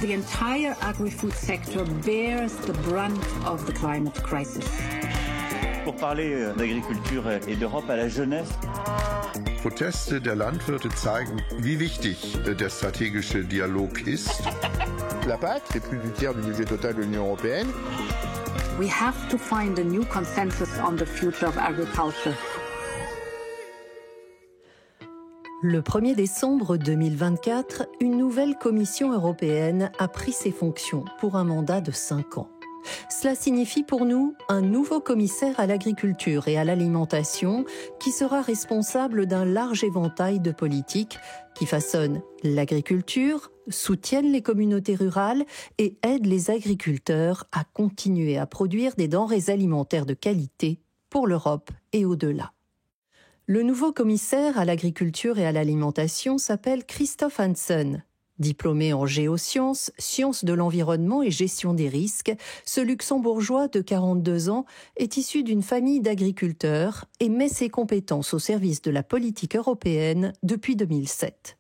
the entire agri-food sector bears the brunt of the climate crisis. Pour parler d'agriculture et d'Europe à la jeunesse. Proteste der Landwirte zeigen, wie wichtig der strategische Dialog ist. La PAC, c'est plus du tiers du budget total de l'Union européenne. We have to find a new consensus on the future of agriculture. Le 1er décembre 2024, une nouvelle Commission européenne a pris ses fonctions pour un mandat de 5 ans. Cela signifie pour nous un nouveau commissaire à l'agriculture et à l'alimentation qui sera responsable d'un large éventail de politiques qui façonnent l'agriculture, soutiennent les communautés rurales et aident les agriculteurs à continuer à produire des denrées alimentaires de qualité pour l'Europe et au-delà. Le nouveau commissaire à l'agriculture et à l'alimentation s'appelle Christophe Hansen. Diplômé en géosciences, sciences de l'environnement et gestion des risques, ce luxembourgeois de 42 ans est issu d'une famille d'agriculteurs et met ses compétences au service de la politique européenne depuis 2007.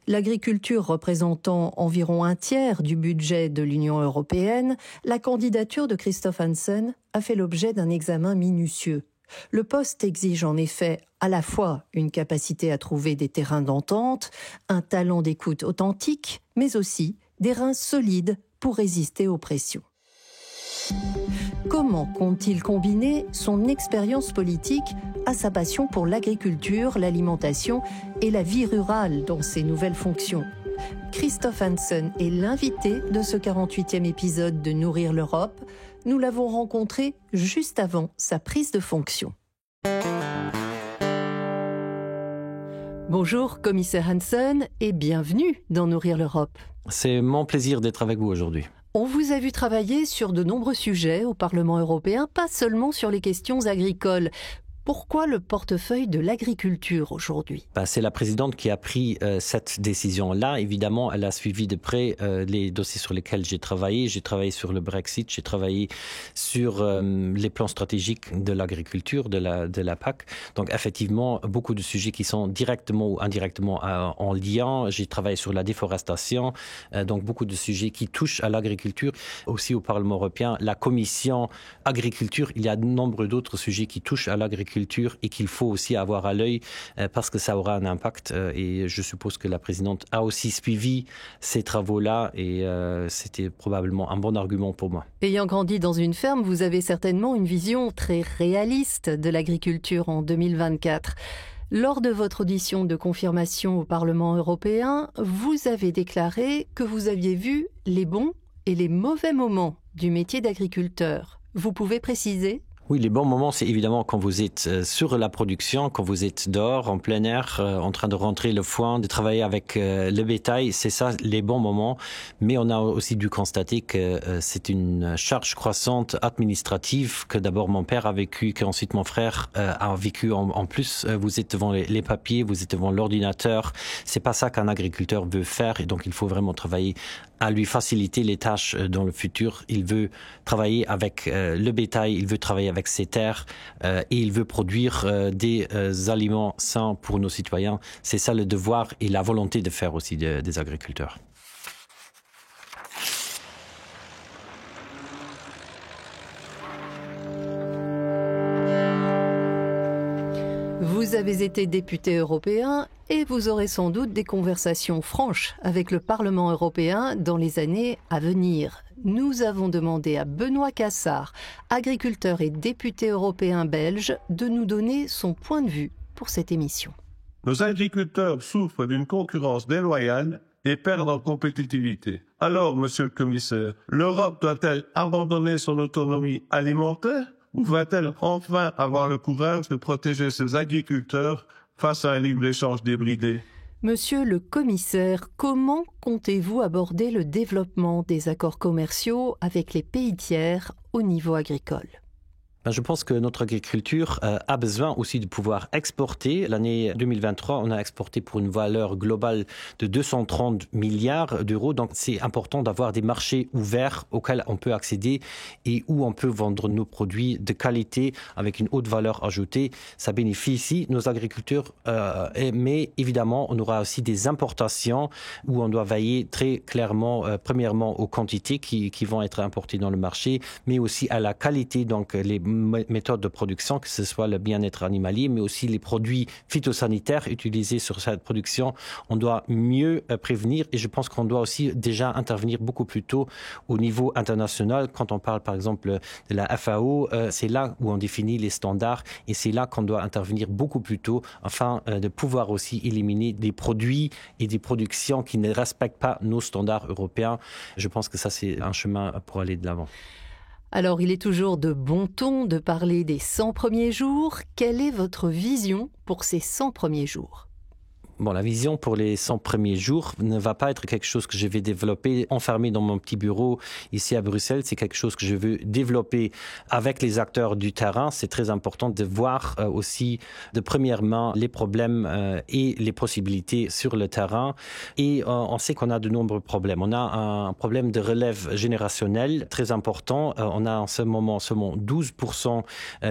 L'agriculture représentant environ un tiers du budget de l'Union européenne, la candidature de Christophe Hansen a fait l'objet d'un examen minutieux. Le poste exige en effet à la fois une capacité à trouver des terrains d'entente, un talent d'écoute authentique, mais aussi des reins solides pour résister aux pressions. Comment compte-t-il combiner son expérience politique à sa passion pour l'agriculture, l'alimentation et la vie rurale dans ses nouvelles fonctions ? Christophe Hansen est l'invité de ce 48e épisode de Nourrir l'Europe. Nous l'avons rencontré juste avant sa prise de fonction. Bonjour, commissaire Hansen, et bienvenue dans Nourrir l'Europe. C'est mon plaisir d'être avec vous aujourd'hui. On vous a vu travailler sur de nombreux sujets au Parlement européen, pas seulement sur les questions agricoles. Pourquoi le portefeuille de l'agriculture aujourd'hui ? C'est la présidente qui a pris cette décision-là. Évidemment, elle a suivi de près les dossiers sur lesquels j'ai travaillé. J'ai travaillé sur le Brexit, j'ai travaillé sur les plans stratégiques de l'agriculture, de la PAC. Donc effectivement, beaucoup de sujets qui sont directement ou indirectement en lien. J'ai travaillé sur la déforestation, donc beaucoup de sujets qui touchent à l'agriculture. Aussi au Parlement européen, la commission agriculture, il y a de nombreux d'autres sujets qui touchent à l'agriculture et qu'il faut aussi avoir à l'œil parce que ça aura un impact et je suppose que la présidente a aussi suivi ces travaux-là et c'était probablement un bon argument pour moi. Ayant grandi dans une ferme, vous avez certainement une vision très réaliste de l'agriculture en 2024. Lors de votre audition de confirmation au Parlement européen, vous avez déclaré que vous aviez vu les bons et les mauvais moments du métier d'agriculteur. Vous pouvez préciser ? Oui, les bons moments, c'est évidemment quand vous êtes sur la production, quand vous êtes dehors, en plein air, en train de rentrer le foin, de travailler avec le bétail. C'est ça, les bons moments. Mais on a aussi dû constater que c'est une charge croissante administrative que d'abord mon père a vécu, qu'ensuite mon frère a vécu en plus. Vous êtes devant les papiers, vous êtes devant l'ordinateur. C'est pas ça qu'un agriculteur veut faire et donc il faut vraiment travailler à lui faciliter les tâches dans le futur. Il veut travailler avec le bétail, il veut travailler avec ses terres et il veut produire des aliments sains pour nos citoyens. C'est ça le devoir et la volonté de faire aussi des agriculteurs. Vous avez été député européen et vous aurez sans doute des conversations franches avec le Parlement européen dans les années à venir. Nous avons demandé à Benoît Cassard, agriculteur et député européen belge, de nous donner son point de vue pour cette émission. Nos agriculteurs souffrent d'une concurrence déloyale et perdent en compétitivité. Alors, monsieur le commissaire, l'Europe doit-elle abandonner son autonomie alimentaire ou va-t-elle enfin avoir le courage de protéger ses agriculteurs face à un libre-échange débridé ? Monsieur le commissaire, comment comptez-vous aborder le développement des accords commerciaux avec les pays tiers au niveau agricole ? Je pense que notre agriculture a besoin aussi de pouvoir exporter. L'année 2023, on a exporté pour une valeur globale de 230 milliards d'euros. Donc, c'est important d'avoir des marchés ouverts auxquels on peut accéder et où on peut vendre nos produits de qualité avec une haute valeur ajoutée. Ça bénéficie nos agriculteurs, mais évidemment, on aura aussi des importations où on doit veiller très clairement, premièrement, aux quantités qui vont être importées dans le marché, mais aussi à la qualité, donc les méthodes de production, que ce soit le bien-être animalier, mais aussi les produits phytosanitaires utilisés sur cette production. On doit mieux prévenir et je pense qu'on doit aussi déjà intervenir beaucoup plus tôt au niveau international. Quand on parle par exemple de la FAO, c'est là où on définit les standards et c'est là qu'on doit intervenir beaucoup plus tôt afin de pouvoir aussi éliminer des produits et des productions qui ne respectent pas nos standards européens. Je pense que ça, c'est un chemin pour aller de l'avant. Alors, il est toujours de bon ton de parler des 100 premiers jours. Quelle est votre vision pour ces 100 premiers jours ? La vision pour les 100 premiers jours ne va pas être quelque chose que je vais développer enfermé dans mon petit bureau ici à Bruxelles. C'est quelque chose que je veux développer avec les acteurs du terrain. C'est très important de voir aussi de première main les problèmes et les possibilités sur le terrain. Et on sait qu'on a de nombreux problèmes. On a un problème de relève générationnelle très important. On a en ce moment seulement 12%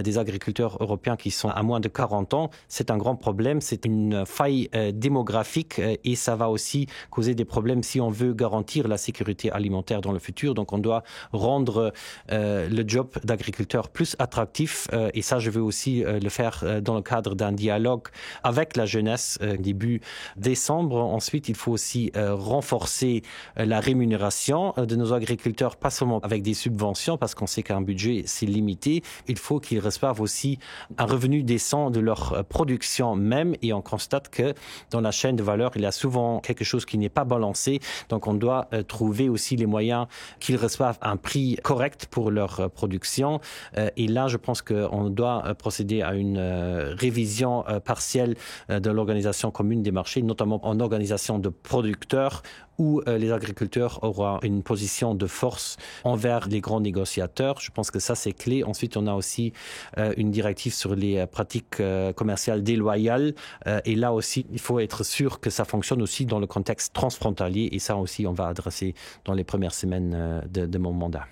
des agriculteurs européens qui sont à moins de 40 ans. C'est un grand problème. C'est une faille démographique et ça va aussi causer des problèmes si on veut garantir la sécurité alimentaire dans le futur. Donc on doit rendre le job d'agriculteur plus attractif et ça je veux aussi le faire dans le cadre d'un dialogue avec la jeunesse début décembre. Ensuite il faut aussi renforcer la rémunération de nos agriculteurs, pas seulement avec des subventions parce qu'on sait qu'un budget c'est limité. Il faut qu'ils reçoivent aussi un revenu décent de leur production même et on constate que dans la chaîne de valeur, il y a souvent quelque chose qui n'est pas balancé. Donc, on doit trouver aussi les moyens qu'ils reçoivent un prix correct pour leur production. Et là, je pense qu'on doit procéder à une révision partielle de l'organisation commune des marchés, notamment en organisation de producteurs où les agriculteurs auront une position de force envers les grands négociateurs. Je pense que ça, c'est clé. Ensuite, on a aussi une directive sur les pratiques commerciales déloyales. Et là aussi, il faut être sûr que ça fonctionne aussi dans le contexte transfrontalier. Et ça aussi, on va adresser dans les premières semaines de mon mandat.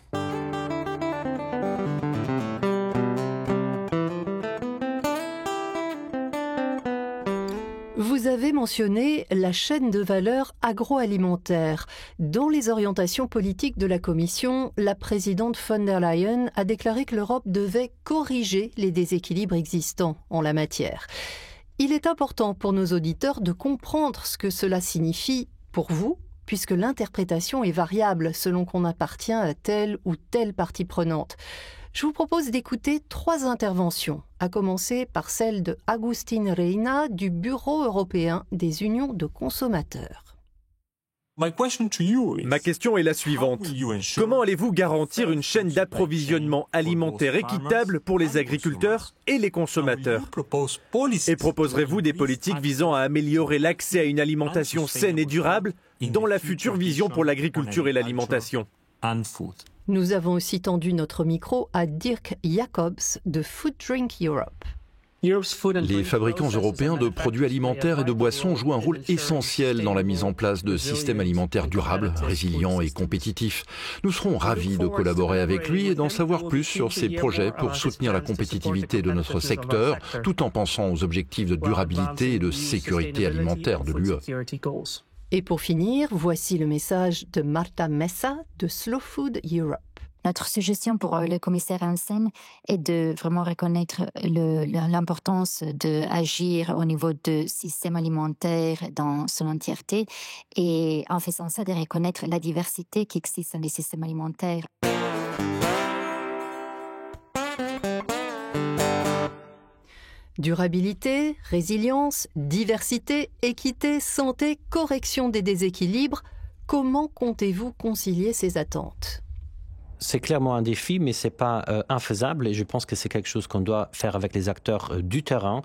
Vous avez mentionné la chaîne de valeur agroalimentaire. Dans les orientations politiques de la Commission, la présidente von der Leyen a déclaré que l'Europe devait corriger les déséquilibres existants en la matière. Il est important pour nos auditeurs de comprendre ce que cela signifie pour vous, puisque l'interprétation est variable selon qu'on appartient à telle ou telle partie prenante. Je vous propose d'écouter 3 interventions, à commencer par celle de Agustín Reina du Bureau européen des unions de consommateurs. Ma question est la suivante. Comment allez-vous garantir une chaîne d'approvisionnement alimentaire équitable pour les agriculteurs et les consommateurs ? Et proposerez-vous des politiques visant à améliorer l'accès à une alimentation saine et durable dans la future vision pour l'agriculture et l'alimentation ? Nous avons aussi tendu notre micro à Dirk Jacobs de Food Drink Europe. Les fabricants européens de produits alimentaires et de boissons jouent un rôle essentiel dans la mise en place de systèmes alimentaires durables, résilients et compétitifs. Nous serons ravis de collaborer avec lui et d'en savoir plus sur ses projets pour soutenir la compétitivité de notre secteur, tout en pensant aux objectifs de durabilité et de sécurité alimentaire de l'UE. Et pour finir, voici le message de Marta Messa de Slow Food Europe. Notre suggestion pour le commissaire Hansen est de vraiment reconnaître l'importance d'agir au niveau du système alimentaire dans son entièreté et en faisant ça de reconnaître la diversité qui existe dans les systèmes alimentaires. Durabilité, résilience, diversité, équité, santé, correction des déséquilibres. Comment comptez-vous concilier ces attentes ? C'est clairement un défi, mais ce n'est pas infaisable et je pense que c'est quelque chose qu'on doit faire avec les acteurs du terrain.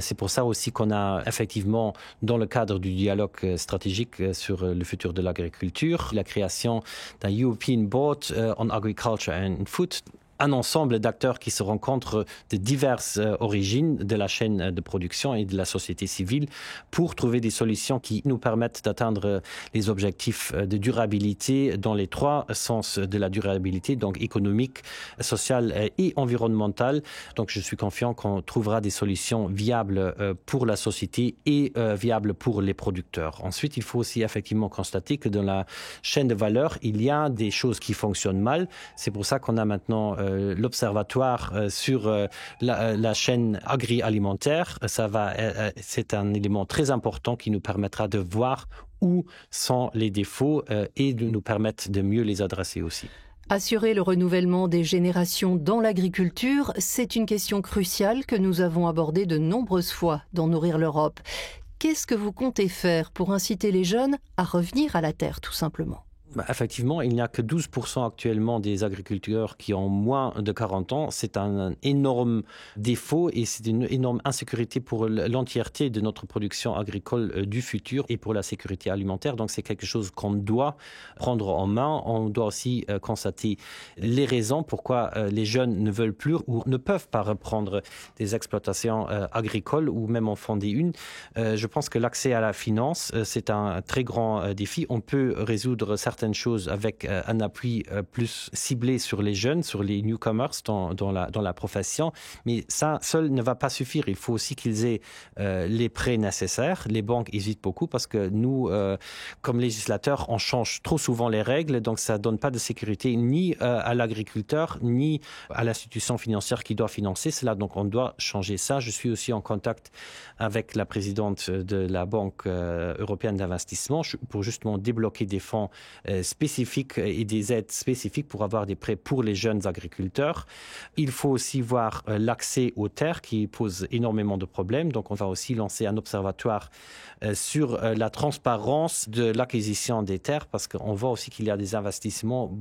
C'est pour ça aussi qu'on a effectivement, dans le cadre du dialogue stratégique sur le futur de l'agriculture, la création d'un European Board on Agriculture and Food un ensemble d'acteurs qui se rencontrent de diverses origines de la chaîne de production et de la société civile pour trouver des solutions qui nous permettent d'atteindre les objectifs de durabilité dans les 3 sens de la durabilité, donc économique, sociale et environnementale. Donc je suis confiant qu'on trouvera des solutions viables pour la société et viables pour les producteurs. Ensuite, il faut aussi effectivement constater que dans la chaîne de valeur, il y a des choses qui fonctionnent mal. C'est pour ça qu'on a maintenant l'observatoire sur la chaîne agroalimentaire. C'est un élément très important qui nous permettra de voir où sont les défauts et de nous permettre de mieux les adresser aussi. Assurer le renouvellement des générations dans l'agriculture, c'est une question cruciale que nous avons abordée de nombreuses fois dans Nourrir l'Europe. Qu'est-ce que vous comptez faire pour inciter les jeunes à revenir à la terre, tout simplement ? Effectivement, il n'y a que 12% actuellement des agriculteurs qui ont moins de 40 ans. C'est un énorme défaut et c'est une énorme insécurité pour l'entièreté de notre production agricole du futur et pour la sécurité alimentaire. Donc c'est quelque chose qu'on doit prendre en main. On doit aussi constater les raisons pourquoi les jeunes ne veulent plus ou ne peuvent pas reprendre des exploitations agricoles ou même en fonder une. Je pense que l'accès à la finance, c'est un très grand défi. On peut résoudre certaines choses avec un appui plus ciblé sur les jeunes, sur les newcomers dans la profession. Mais ça seul ne va pas suffire. Il faut aussi qu'ils aient les prêts nécessaires. Les banques hésitent beaucoup parce que nous, comme législateurs, on change trop souvent les règles. Donc ça ne donne pas de sécurité ni à l'agriculteur, ni à l'institution financière qui doit financer cela. Donc on doit changer ça. Je suis aussi en contact avec la présidente de la Banque européenne d'investissement pour justement débloquer des fonds spécifiques et des aides spécifiques pour avoir des prêts pour les jeunes agriculteurs. Il faut aussi voir l'accès aux terres qui pose énormément de problèmes. Donc on va aussi lancer un observatoire sur la transparence de l'acquisition des terres parce qu'on voit aussi qu'il y a des investissements,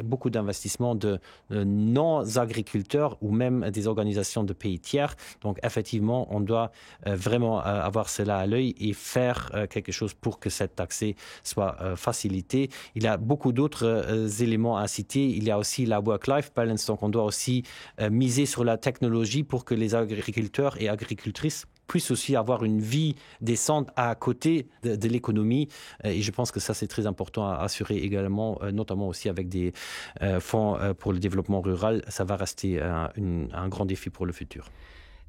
beaucoup d'investissements de non-agriculteurs ou même des organisations de pays tiers. Donc effectivement, on doit vraiment avoir cela à l'œil et faire quelque chose pour que cet accès soit facilité. Il y a beaucoup d'autres éléments à citer. Il y a aussi la work-life balance. Donc, on doit aussi miser sur la technologie pour que les agriculteurs et agricultrices puissent aussi avoir une vie décente à côté de l'économie. Et je pense que ça, c'est très important à assurer également, notamment aussi avec des fonds pour le développement rural. Ça va rester un grand défi pour le futur.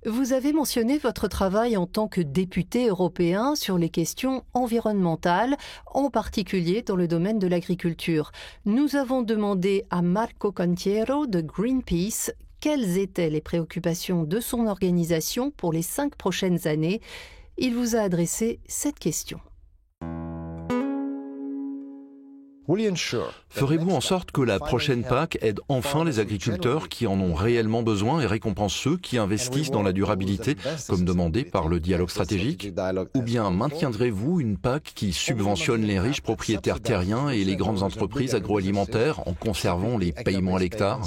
Vous avez mentionné votre travail en tant que député européen sur les questions environnementales, en particulier dans le domaine de l'agriculture. Nous avons demandé à Marco Cantiero de Greenpeace quelles étaient les préoccupations de son organisation pour les 5 prochaines années. Il vous a adressé cette question. Ferez-vous en sorte que la prochaine PAC aide enfin les agriculteurs qui en ont réellement besoin et récompense ceux qui investissent dans la durabilité, comme demandé par le dialogue stratégique? Ou bien maintiendrez-vous une PAC qui subventionne les riches propriétaires terriens et les grandes entreprises agroalimentaires en conservant les paiements à l'hectare?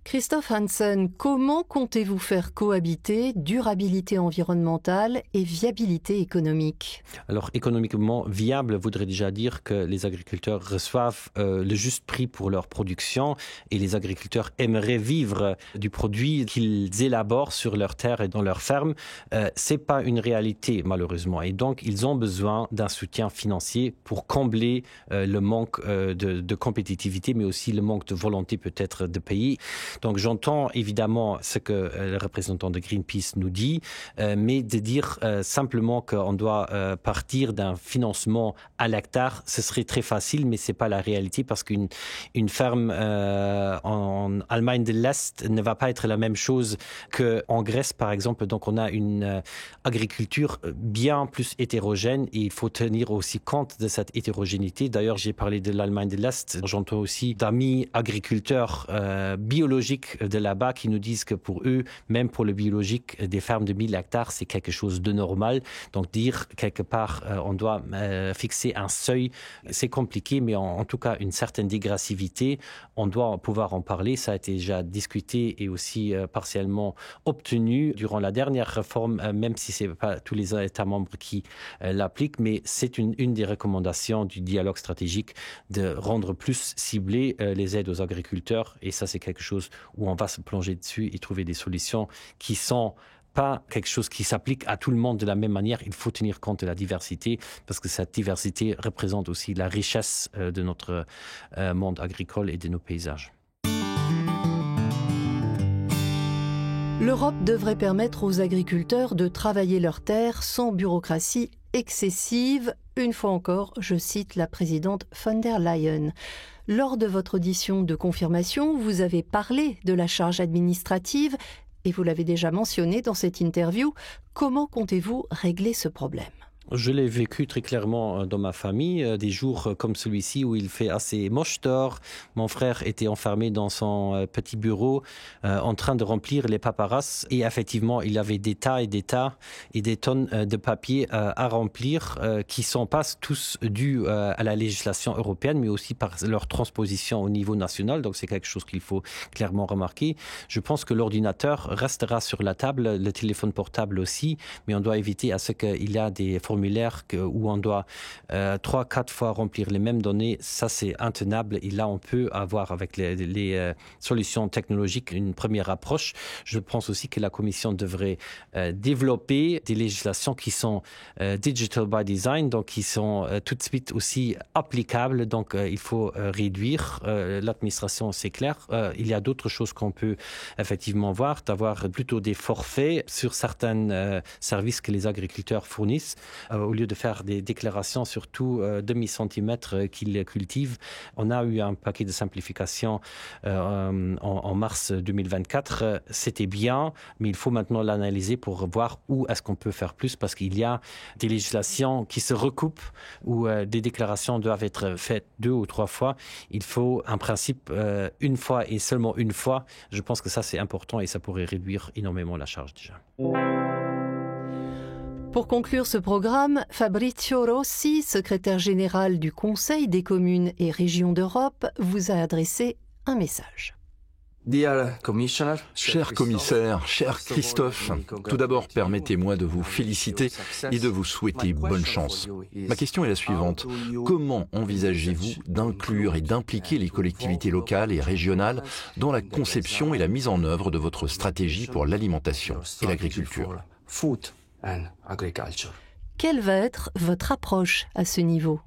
Christophe Hansen, comment comptez-vous faire cohabiter durabilité environnementale et viabilité économique? Alors, économiquement viable voudrait déjà dire que les agriculteurs reçoivent le juste prix pour leur production et les agriculteurs aimeraient vivre du produit qu'ils élaborent sur leur terre et dans leur ferme. C'est pas une réalité, malheureusement. Et donc, ils ont besoin d'un soutien financier pour combler le manque de compétitivité, mais aussi le manque de volonté peut-être de payer. Donc j'entends évidemment ce que le représentant de Greenpeace nous dit, mais de dire simplement qu'on doit partir d'un financement à l'hectare, ce serait très facile, mais c'est pas la réalité parce qu'une ferme en Allemagne de l'Est ne va pas être la même chose qu'en Grèce par exemple. Donc on a une agriculture bien plus hétérogène et il faut tenir aussi compte de cette hétérogénéité. D'ailleurs j'ai parlé de l'Allemagne de l'Est, j'entends aussi d'amis agriculteurs biologiques biologiques de là-bas qui nous disent que pour eux, même pour le biologique, des fermes de 1000 hectares, c'est quelque chose de normal. Donc dire quelque part, on doit fixer un seuil, c'est compliqué, mais en tout cas une certaine dégressivité, on doit pouvoir en parler. Ça a été déjà discuté et aussi partiellement obtenu durant la dernière réforme, même si ce n'est pas tous les États membres qui l'appliquent, mais c'est une des recommandations du dialogue stratégique de rendre plus ciblées les aides aux agriculteurs. Et ça, c'est quelque chose où on va se plonger dessus et trouver des solutions qui sont pas quelque chose qui s'applique à tout le monde de la même manière. Il faut tenir compte de la diversité parce que cette diversité représente aussi la richesse de notre monde agricole et de nos paysages. L'Europe devrait permettre aux agriculteurs de travailler leurs terres sans bureaucratie excessive. Une fois encore, je cite la présidente von der Leyen. Lors de votre audition de confirmation, vous avez parlé de la charge administrative et vous l'avez déjà mentionné dans cette interview. Comment comptez-vous régler ce problème ? Je l'ai vécu très clairement dans ma famille, des jours comme celui-ci où il fait assez moche dehors. Mon frère était enfermé dans son petit bureau en train de remplir les paperasses et effectivement il avait des tas et des tonnes de papiers à remplir qui sont pas tous dus à la législation européenne mais aussi par leur transposition au niveau national. Donc c'est quelque chose qu'il faut clairement remarquer. Je pense que l'ordinateur restera sur la table, le téléphone portable aussi, mais on doit éviter à ce qu'il y a des formulaires où on doit 3-4 fois remplir les mêmes données. Ça, c'est intenable. Et là, on peut avoir avec les solutions technologiques une première approche. Je pense aussi que la Commission devrait développer des législations qui sont digital by design, donc qui sont tout de suite aussi applicables. Donc, il faut réduire l'administration, c'est clair. Il y a d'autres choses qu'on peut effectivement voir, d'avoir plutôt des forfaits sur certains services que les agriculteurs fournissent. Au lieu de faire des déclarations sur tout demi-centimètre qu'ils cultivent. On a eu un paquet de simplification en mars 2024. C'était bien, mais il faut maintenant l'analyser pour voir où est-ce qu'on peut faire plus, parce qu'il y a des législations qui se recoupent, où des déclarations doivent être faites 2 ou 3 fois. Il faut un principe une fois et seulement une fois. Je pense que ça, c'est important et ça pourrait réduire énormément la charge déjà. Pour conclure ce programme, Fabrizio Rossi, secrétaire général du Conseil des communes et régions d'Europe, vous a adressé un message. Cher commissaire, cher Christophe, tout d'abord permettez-moi de vous féliciter et de vous souhaiter bonne chance. Ma question est la suivante. Comment envisagez-vous d'inclure et d'impliquer les collectivités locales et régionales dans la conception et la mise en œuvre de votre stratégie pour l'alimentation et l'agriculture ? Quelle va être votre approche à ce niveau ?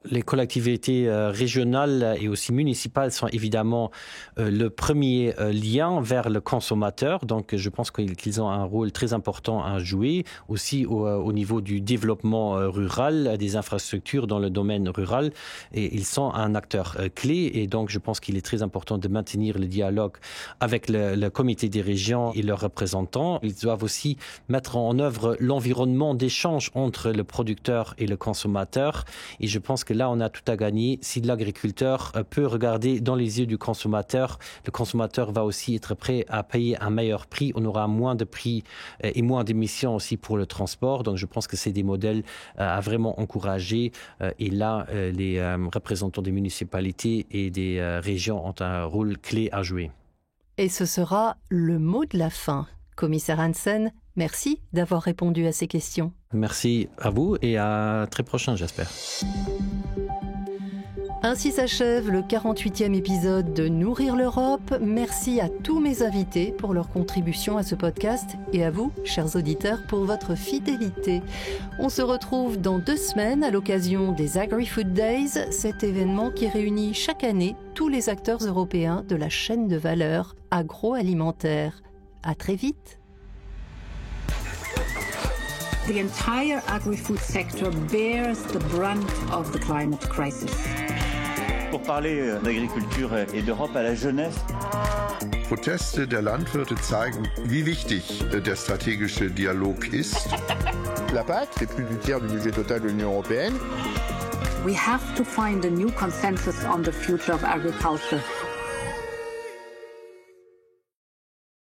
Les collectivités régionales et aussi municipales sont évidemment le premier lien vers le consommateur. Donc, je pense qu'ils ont un rôle très important à jouer. Aussi au niveau du développement rural, des infrastructures dans le domaine rural. Et ils sont un acteur clé. Et donc, je pense qu'il est très important de maintenir le dialogue avec le comité des régions et leurs représentants. Ils doivent aussi mettre en œuvre l'environnement d'échange entre le producteur et le consommateur. Et je pense que là, on a tout à gagner. Si l'agriculteur peut regarder dans les yeux du consommateur, le consommateur va aussi être prêt à payer un meilleur prix. On aura moins de prix et moins d'émissions aussi pour le transport. Donc, je pense que c'est des modèles à vraiment encourager. Et là, les représentants des municipalités et des régions ont un rôle clé à jouer. Et ce sera le mot de la fin. Commissaire Hansen, merci d'avoir répondu à ces questions. Merci à vous et à très prochain, j'espère. Ainsi s'achève le 48e épisode de Nourrir l'Europe. Merci à tous mes invités pour leur contribution à ce podcast et à vous, chers auditeurs, pour votre fidélité. On se retrouve dans 2 semaines à l'occasion des Agri-Food Days, cet événement qui réunit chaque année tous les acteurs européens de la chaîne de valeur agroalimentaire. À très vite. The entire agri-food sector bears the brunt of the climate crisis. Pour parler d'agriculture et d'Europe à la jeunesse. Proteste der Landwirte zeigen, wie wichtig der stratégische Dialog ist. La PAC, c'est plus du tiers du budget total de l'Union européenne. We have to find a new consensus on the future of agriculture.